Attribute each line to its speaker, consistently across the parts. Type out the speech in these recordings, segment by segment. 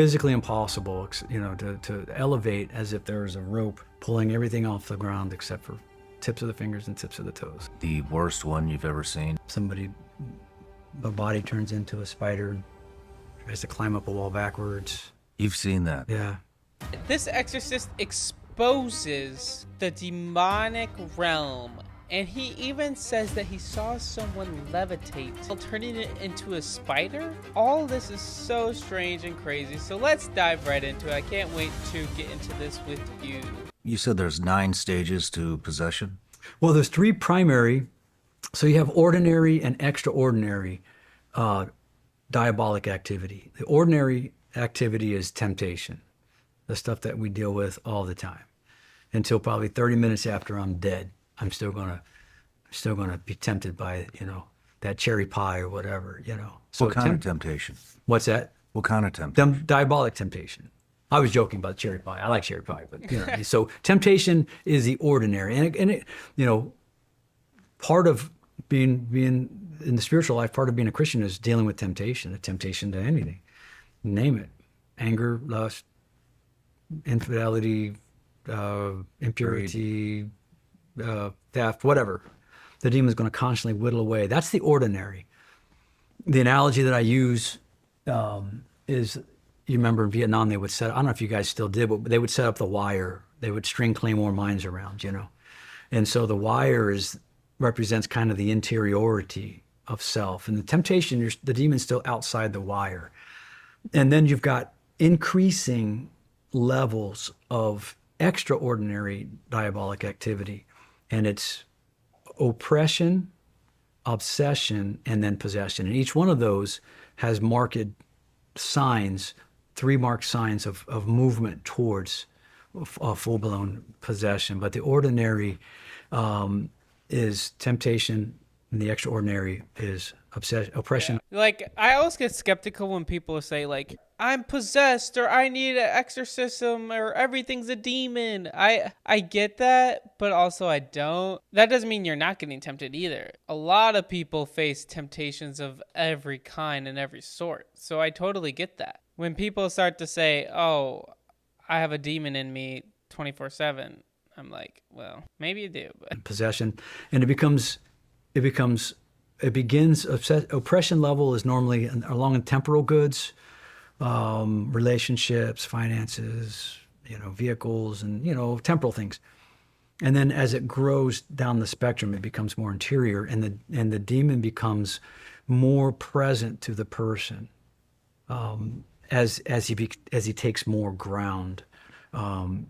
Speaker 1: Physically impossible, to elevate as if there was a rope pulling everything off the ground except for tips of the fingers and tips of the toes.
Speaker 2: The worst one you've ever seen?
Speaker 1: A body turns into a spider, tries to climb up a wall backwards.
Speaker 2: You've seen that?
Speaker 1: Yeah.
Speaker 3: This exorcist exposes the demonic realm, and he even says that he saw someone levitate while turning it into a spider. All this is so strange and crazy, so let's dive right into it. I can't wait to get into this with you.
Speaker 2: You said there's 9 stages to possession?
Speaker 1: Well, there's 3 primary. So you have ordinary and extraordinary diabolic activity. The ordinary activity is temptation, the stuff that we deal with all the time. Until probably 30 minutes after I'm dead, I'm still gonna be tempted by, that cherry pie or whatever, So
Speaker 2: what kind of temptation?
Speaker 1: What's that?
Speaker 2: What kind of temptation?
Speaker 1: Diabolic temptation. I was joking about cherry pie. I like cherry pie, but so temptation is the ordinary, and it, part of being in the spiritual life, part of being a Christian is dealing with temptation, a temptation to anything, name it, anger, lust, infidelity, impurity, theft, whatever. The demon's going to constantly whittle away. That's the ordinary. The analogy that I use is, you remember in Vietnam, they would set, I don't know if you guys still did, but they would set up the wire. They would string claymore mines around, And so the wire represents kind of the interiority of self. And the temptation, the demon's still outside the wire. And then you've got increasing levels of extraordinary diabolic activity. And it's oppression, obsession, and then possession. And each one of those has marked signs, 3 marked signs of movement towards full-blown possession. But the ordinary is temptation, and the extraordinary is oppression.
Speaker 3: Yeah. Like, I always get skeptical when people say, like, I'm possessed, or I need an exorcism, or everything's a demon. I get that, but also I don't. That doesn't mean you're not getting tempted either. A lot of people face temptations of every kind and every sort. So I totally get that. When people start to say, oh, I have a demon in me 24/7, I'm like, well, maybe you do. But.
Speaker 1: Possession, and oppression level is normally along in temporal goods, relationships, finances, vehicles, and temporal things. And then as it grows down the spectrum, it becomes more interior, and the demon becomes more present to the person as he takes more ground.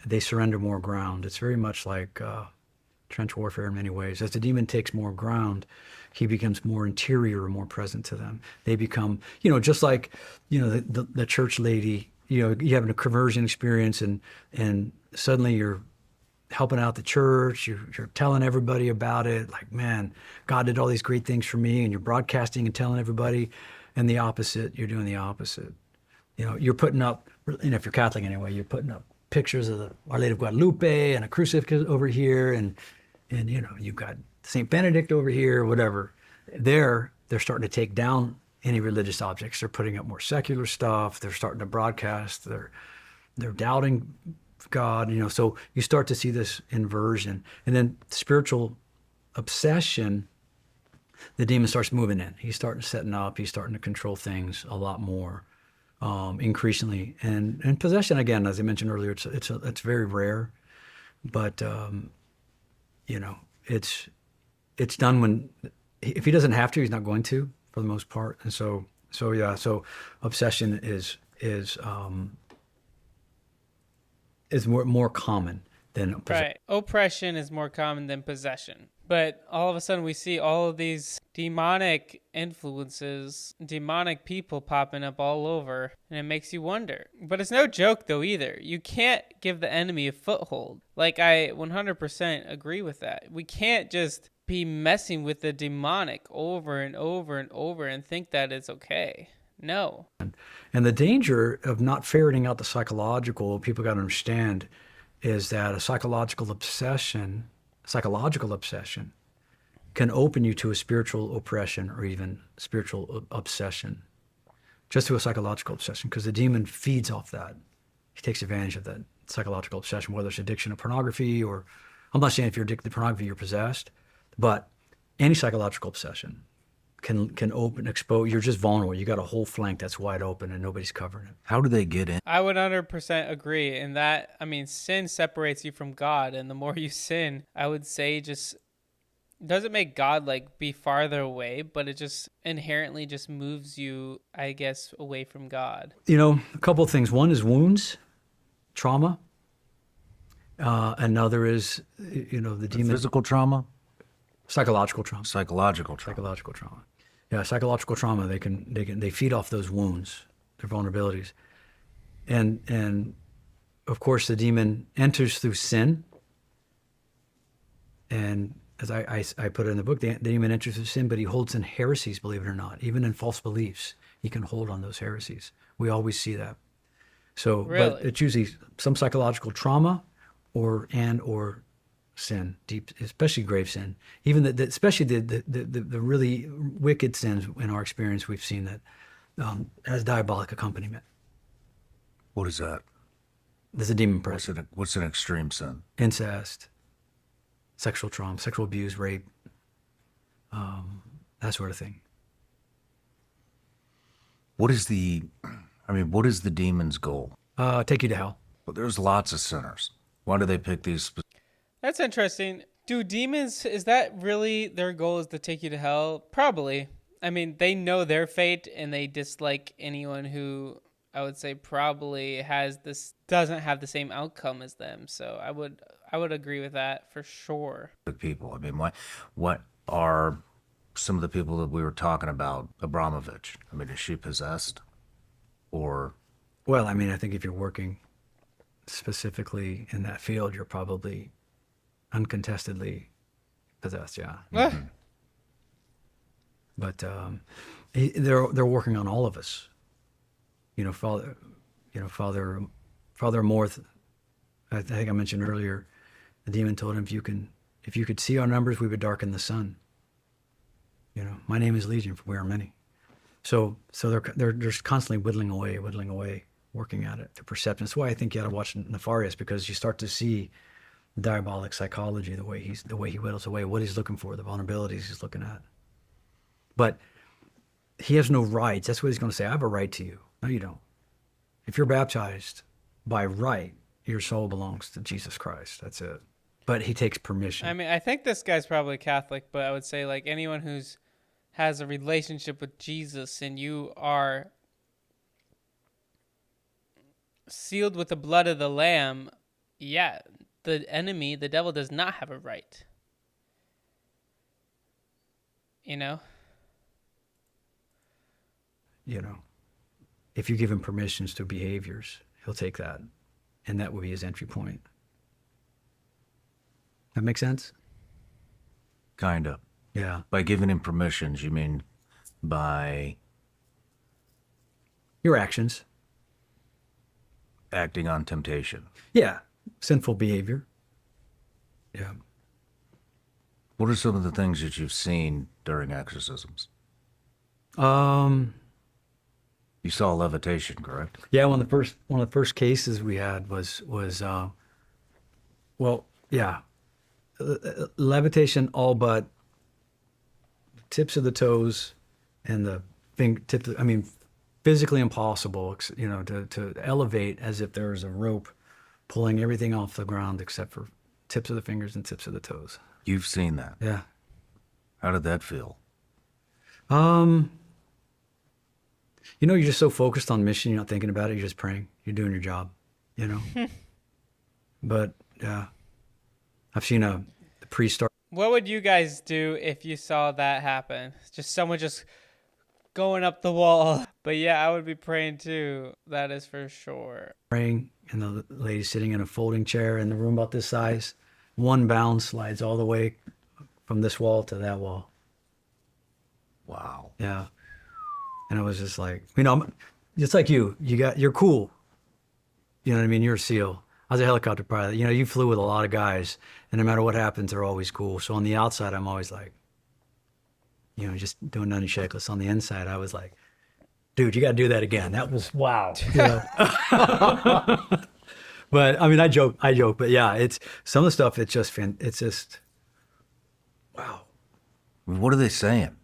Speaker 1: They surrender more ground. It's very much like trench warfare in many ways. As the demon takes more ground, he becomes more interior and more present to them. They become, just like, the church lady, you have a conversion experience, and suddenly you're helping out the church, you're telling everybody about it, like, man, God did all these great things for me, and you're broadcasting and telling everybody, and the opposite, you're doing the opposite. You're putting up, if you're Catholic anyway, you're putting up pictures of Our Lady of Guadalupe and a crucifix over here, and you've got St. Benedict over here, whatever. They're starting to take down any religious objects. They're putting up more secular stuff. They're starting to broadcast. They're doubting God. So you start to see this inversion, and then spiritual obsession. The demon starts moving in. He's starting setting up. He's starting to control things a lot more. Increasingly, and possession, again, as I mentioned earlier, it's very rare, but it's done when, if he doesn't have to, he's not going to, for the most part. And so obsession is more common than possession.
Speaker 3: Right. Oppression is more common than possession. But all of a sudden we see all of these demonic influences, demonic people popping up all over, and it makes you wonder. But it's no joke though either. You can't give the enemy a foothold. Like, I 100% agree with that. We can't just be messing with the demonic over and over and over and think that it's okay. No.
Speaker 1: And the danger of not ferreting out the psychological, people got to understand, is that a psychological obsession can open you to a spiritual oppression or even spiritual obsession. just through a psychological obsession, because the demon feeds off that. He takes advantage of that psychological obsession, whether it's addiction to pornography or, I'm not saying if you're addicted to pornography, you're possessed, but any psychological obsession can expose. You're just vulnerable. You got a whole flank that's wide open and nobody's covering it.
Speaker 2: How do they get in?
Speaker 3: I would 100% agree in that. I mean, sin separates you from God, and the more you sin, I would say just doesn't make God like be farther away, but it just inherently just moves you, I guess, away from God.
Speaker 1: A couple of things. One is wounds, trauma. Another is, the demon.
Speaker 2: Physical trauma?
Speaker 1: Psychological trauma.
Speaker 2: Psychological trauma.
Speaker 1: Psychological trauma. Yeah, psychological trauma. They feed off those wounds, their vulnerabilities, and of course the demon enters through sin. And as I put it in the book, the demon enters through sin, but he holds in heresies, believe it or not, even in false beliefs. He can hold on those heresies. We always see that. So,
Speaker 3: Really?
Speaker 1: But it's usually some psychological trauma, or sin, deep, especially grave sin. Even especially the really wicked sins. In our experience, we've seen that has diabolic accompaniment.
Speaker 2: What is that?
Speaker 1: There's a demon present.
Speaker 2: What's an extreme sin?
Speaker 1: Incest, sexual trauma, sexual abuse, rape, that sort of thing.
Speaker 2: What is the demon's goal?
Speaker 1: Take you to hell.
Speaker 2: Well, there's lots of sinners. Why do they pick these?
Speaker 3: That's interesting. Do demons, is that really their goal, is to take you to hell? Probably. I mean, they know their fate and they dislike anyone who, I would say, probably doesn't have the same outcome as them. So I would agree with that for sure.
Speaker 2: People. I mean, what are some of the people that we were talking about? Abramovich. I mean, is she possessed? Or
Speaker 1: Well, I mean, I think if you're working specifically in that field, you're probably uncontestedly possessed. Yeah.
Speaker 3: Mm-hmm.
Speaker 1: But they're working on all of us. Father Morth, I think I mentioned earlier, the demon told him, if you could see our numbers, we would darken the sun. My name is Legion, for we are many. So they're just constantly whittling away, working at it, the perception. That's why I think you got to watch Nefarious, because you start to see diabolic psychology, the way he whittles away, what he's looking for, the vulnerabilities he's looking at. But he has no rights. That's what he's going to say. I have a right to you. No, you don't. If you're baptized by right, your soul belongs to Jesus Christ. That's it. But he takes permission.
Speaker 3: I mean, I think this guy's probably Catholic, but I would say like anyone has a relationship with Jesus and you are sealed with the blood of the Lamb, yeah, the enemy, the devil, does not have a right.
Speaker 1: If you give him permissions to behaviors, he'll take that. And that will be his entry point. That make sense?
Speaker 2: kind of?
Speaker 1: Yeah.
Speaker 2: By giving him permissions, you mean by
Speaker 1: Your actions.
Speaker 2: acting on temptation?
Speaker 1: Yeah. Sinful behavior. Yeah.
Speaker 2: What are some of the things that you've seen during exorcisms? You saw levitation, correct?
Speaker 1: Yeah, one of the first cases we had was levitation, all but tips of the toes and the fingertips. I mean, physically impossible, to elevate as if there was a rope pulling everything off the ground except for tips of the fingers and tips of the toes.
Speaker 2: You've seen that.
Speaker 1: Yeah.
Speaker 2: How did that feel?
Speaker 1: You're just so focused on mission, you're not thinking about it, you're just praying. You're doing your job, But, yeah. I've seen a priest start.
Speaker 3: What would you guys do if you saw that happen? Just someone just going up the wall. But yeah, I would be praying too. That is for sure.
Speaker 1: Praying, and the lady sitting in a folding chair in the room about this size. One bound slides all the way from this wall to that wall.
Speaker 2: Wow.
Speaker 1: Yeah. And I was just like, just like you're cool. You know what I mean? You're a SEAL. I was a helicopter pilot. You flew with a lot of guys, and no matter what happens, they're always cool. So on the outside, I'm always like, just doing none shakeless. On the inside, I was like dude, you got to do that again. That was wow. You know? But I mean, I joke, but yeah, it's some of the stuff. It's just wow.
Speaker 2: I mean, what are they saying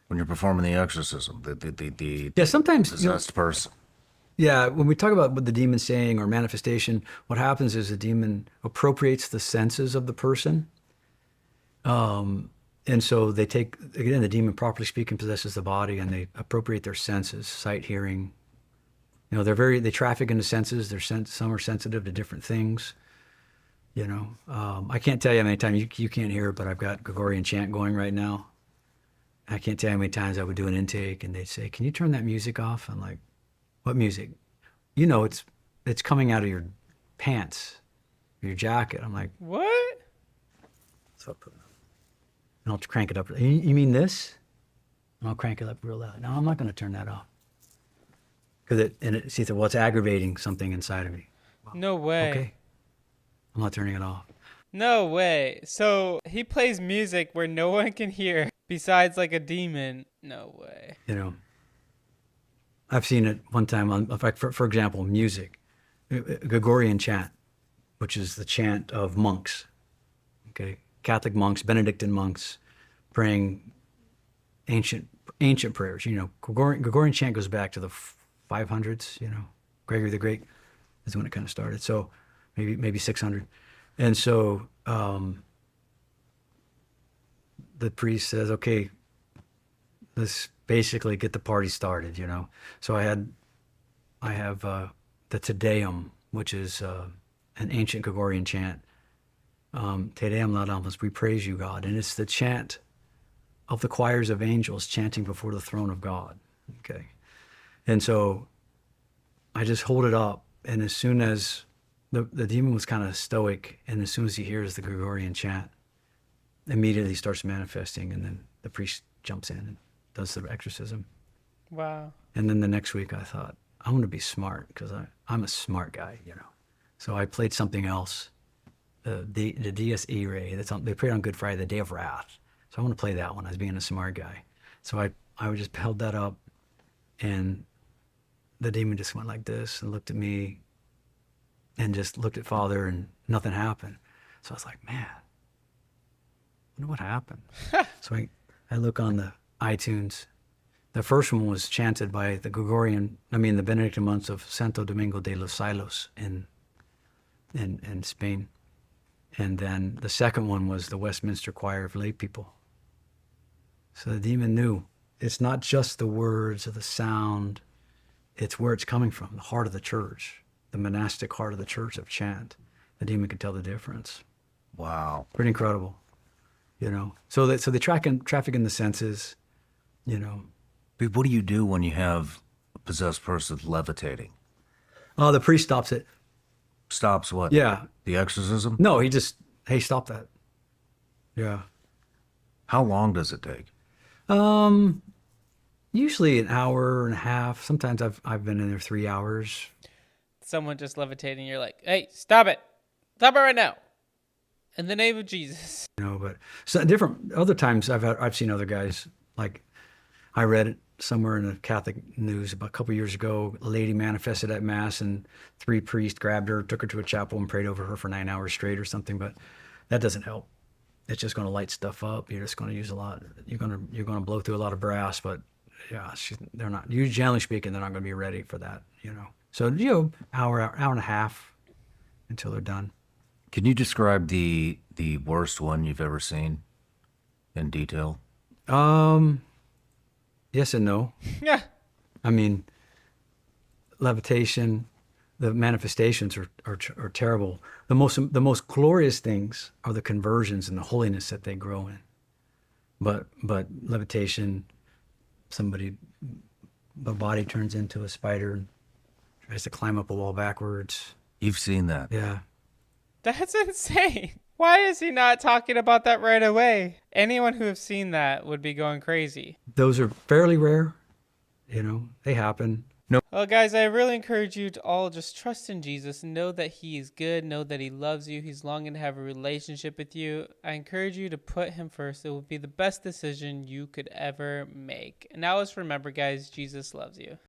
Speaker 2: when you're performing the exorcism? The
Speaker 1: Yeah, sometimes
Speaker 2: possessed person.
Speaker 1: yeah, when we talk about what the demon's saying or manifestation, what happens is the demon appropriates the senses of the person. And so they take, again, the demon, properly speaking, possesses the body, and they appropriate their senses, sight, hearing. You know, they traffic in the senses. Some are sensitive to different things. You know, I can't tell you how many times you can't hear it, but I've got Gregorian chant going right now. I can't tell you how many times I would do an intake and they'd say, "Can you turn that music off?" I'm like, "What music?" You know, it's coming out of your pants, your jacket. I'm like,
Speaker 3: What?
Speaker 1: so I'll put it up. And I'll crank it up. You mean this? And I'll crank it up real loud. No, I'm not going to turn that off. Because it's aggravating something inside of me.
Speaker 3: No way.
Speaker 1: Okay. I'm not turning it off.
Speaker 3: No way. So he plays music where no one can hear besides like a demon. No way.
Speaker 1: You know, I've seen it one time on, in fact, for example, music, Gregorian chant, which is the chant of monks. Okay. Catholic monks, Benedictine monks, praying ancient prayers. You know, Gregorian chant goes back to the 500s. You know, Gregory the Great is when it kind of started. So maybe 600, and so the priest says, "Okay, let's basically get the party started." You know, so I have the Te Deum, which is an ancient Gregorian chant. Te Deum laudamus, we praise you, God. And it's the chant of the choirs of angels chanting before the throne of God. Okay. And so I just hold it up. And as soon as the demon was kind of stoic, and as soon as he hears the Gregorian chant, immediately starts manifesting. And then the priest jumps in and does the exorcism.
Speaker 3: Wow.
Speaker 1: And then the next week I thought, I'm going to be smart because I'm a smart guy, you know. So I played something else. The Dies Irae, they played on Good Friday, the Day of Wrath. So I want to play that one as being a smart guy. So I just held that up, and the demon just went like this and looked at me and just looked at Father, and nothing happened. So I was like, man, I wonder what happened. So I look on the iTunes. The first one was chanted by the Benedictine monks of Santo Domingo de los Silos in Spain. And then the second one was the Westminster Choir of Lay People. So the demon knew it's not just the words or the sound, it's where it's coming from, the heart of the church, the monastic heart of the church of chant. The demon could tell the difference.
Speaker 2: Wow.
Speaker 1: Pretty incredible, you know. So they traffic in the senses, you know.
Speaker 2: But what do you do when you have a possessed person levitating?
Speaker 1: Oh, the priest stops it.
Speaker 2: Stops what?
Speaker 1: Yeah.
Speaker 2: The exorcism?
Speaker 1: No, he just, hey, stop that. Yeah.
Speaker 2: How long does it take?
Speaker 1: Usually an hour and a half. Sometimes I've been in there 3 hours.
Speaker 3: Someone just levitating. You're like, hey, stop it. Stop it right now. In the name of Jesus.
Speaker 1: You know, but so different other times I've seen other guys, like I read it somewhere in the Catholic news about a couple of years ago. A lady manifested at mass, and 3 priests grabbed her, took her to a chapel, and prayed over her for 9 hours straight or something. But that doesn't help. It's just going to light stuff up. You're just going to use a lot. You're going to blow through a lot of brass. But yeah, they're not. Generally speaking, they're not going to be ready for that. You know. So hour and a half until they're done.
Speaker 2: Can you describe the worst one you've ever seen in detail?
Speaker 1: Yes and no.
Speaker 3: Yeah.
Speaker 1: I mean, levitation, the manifestations are terrible. The most glorious things are the conversions and the holiness that they grow in. But levitation, the body turns into a spider and tries to climb up a wall backwards.
Speaker 2: You've seen that.
Speaker 1: Yeah.
Speaker 3: That's insane. Why is he not talking about that right away? Anyone who has seen that would be going crazy.
Speaker 1: Those are fairly rare. You know, they happen.
Speaker 3: Well, guys, I really encourage you to all just trust in Jesus. Know that he is good. Know that he loves you. He's longing to have a relationship with you. I encourage you to put him first. It will be the best decision you could ever make. And now, just remember, guys, Jesus loves you.